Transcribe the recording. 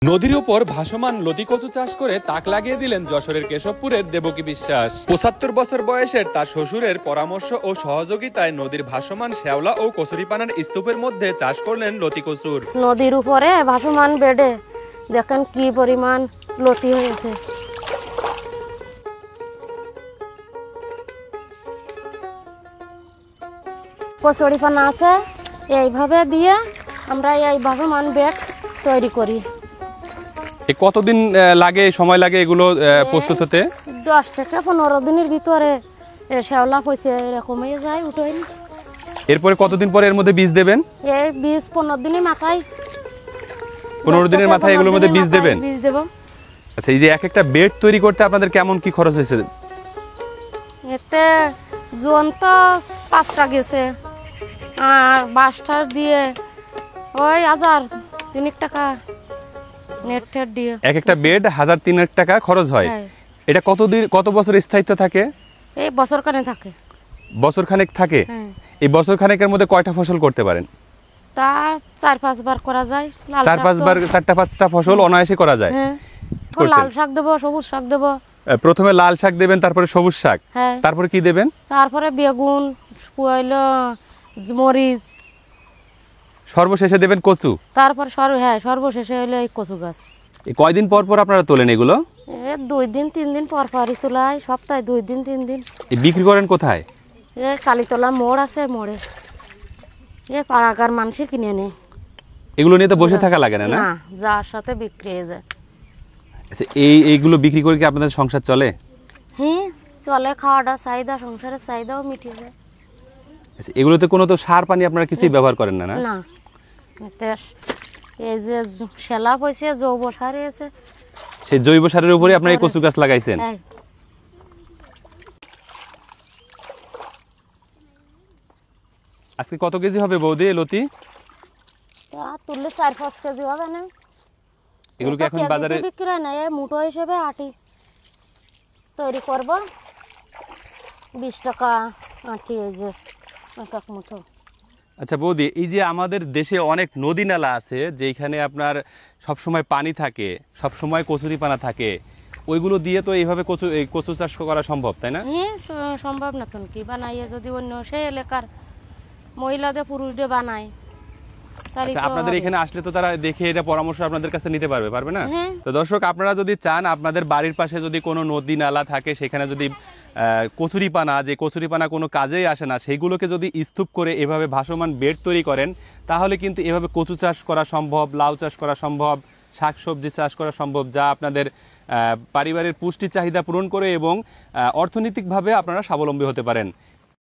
নদীর উপর ভাসমান লতি কচু চাষ করে তাক লাগিয়ে দিলেন যশোরের কেশবপুরের দেবকী বিশ্বাস। ৭৫ বছর বয়সের তার শ্বশুরের পরামর্শ ও সহযোগিতায় নদীর ভাসমান শ্যাওলা ও কচুরিপানার স্তূপের মধ্যে চাষ করলেন লতি কচুর। নদীর উপরে ভাসমান বেডে দেখেন কি পরিমাণ লতি হয়েছে। কচুরিপানা আছে, এইভাবে দিয়ে আমরা এই ভাসমান বেড তৈরি করি। কতদিন লাগে, সময় লাগে এগুলো প্রস্তুত হতে? 10 থেকে 15 দিনের ভিতরে শ্যাওলা হয়েছে এরকম হয়ে যায়, উঠোই। এরপরে কতদিন পরে এর মধ্যে বীজ দেবেন? এই বীজ 15 দিনের মাথায়, 15 দিনের মাথায় এগুলোর মধ্যে বীজ দেবেন? বীজ দেব। আচ্ছা, এই যে এক একটা বেড তৈরি করতে আপনাদের কেমন কি খরচ হয়েছে? এতে জোন তো 5টা গেছে, আর বাসটা দিয়ে ওই 1000-3 টাকা নেট টেট দিয়ে এক একটা বেড 1000-3 টাকা খরচ হয়। এটা কত বছর স্থায়িত্ব থাকে? এই বছর খানেক থাকে। বছর খানেক থাকে? এই বছর খানেকের মধ্যে কয়টা ফসল করতে পারেন? তা 4-5 বার করা যায়। 4-5 বার, 4টা-5টা ফসল অনায়াসে করা যায়। লাল শাক দেব, সবুজ শাক দেব। প্রথমে লাল শাক দেবেন, তারপরে সবুজ শাক, তারপরে কি দেবেন? তারপরে বেগুন, হইলো মরিচ, সর্বশেষে দেবেন কচু। তারপর সর্বশেষে হইলো এই কচু গাছ। কয়দিন পর পর আপনারা তোলেন এগুলো? 2-3 দিন পর পরই তোলাই, সপ্তাহে 2-3 দিন। বিক্রি করেন কোথায়? কালীতলা মোড় আছে, মোড়ে পাড়াগার মানুষে কিনে নেয়। এগুলো নিয়ে তো বসে থাকা লাগে না? না, যার সাথে বিক্রি হয়ে যায়। এইগুলো বিক্রি করে কি আপনাদের সংসার চলে? হ্যাঁ চলে, খাওয়াটা চাহিদা, সংসারের চাহিদাও মিটে যায়। এগুলোতে কোনো তো সার পানি আপনারা কিছুই ব্যবহার করেন না? না, এই যে শেলা পয়সে জৈব সার হয়েছে, সেই জৈব সারের উপরে আপনারা এই কচু গাছ লাগাইছেন। আজকে কত কেজি হবে বৌদি লতি? তুললে 4-5 কেজি হবে না। এগুলো কি এখন বাজারে বিক্রি হয় না, মুঠো হিসেবে আটি তৈরি করব, 20 টাকা আটি, এই যে এক মুঠো। আচ্ছা বৌদি, এই যে আমাদের দেশে অনেক নদী নালা আছে যেখানে আপনার সবসময় পানি থাকে, সবসময় কচুরিপানা থাকে, ওইগুলো দিয়ে তো এইভাবে কচু চাষ করা সম্ভব, তাই না? হ্যাঁ সম্ভব না। তো কি বানাইয়ে যদি অন্য সেই এলাকার মহিলাদের পুরুষদের বানায়, আপনাদের এখানে আসলে তো তারা দেখে এটা পরামর্শ আপনাদের কাছে নিতে পারবে না? তো দর্শক, আপনারা যদি চান আপনাদের বাড়ির পাশে যদি কোনো নদী নালা থাকে, সেখানে যদি কচুরিপানা কোনো কাজেই আসে না, সেইগুলোকে যদি স্তূপ করে এভাবে ভাসমান বেড তৈরি করেন, তাহলে কিন্তু এভাবে কচু চাষ করা সম্ভব, লাউ চাষ করা সম্ভব, শাকসবজি চাষ করা সম্ভব, যা আপনাদের পারিবারিক পুষ্টি চাহিদা পূরণ করে এবং অর্থনৈতিকভাবে আপনারা স্বাবলম্বী হতে পারেন।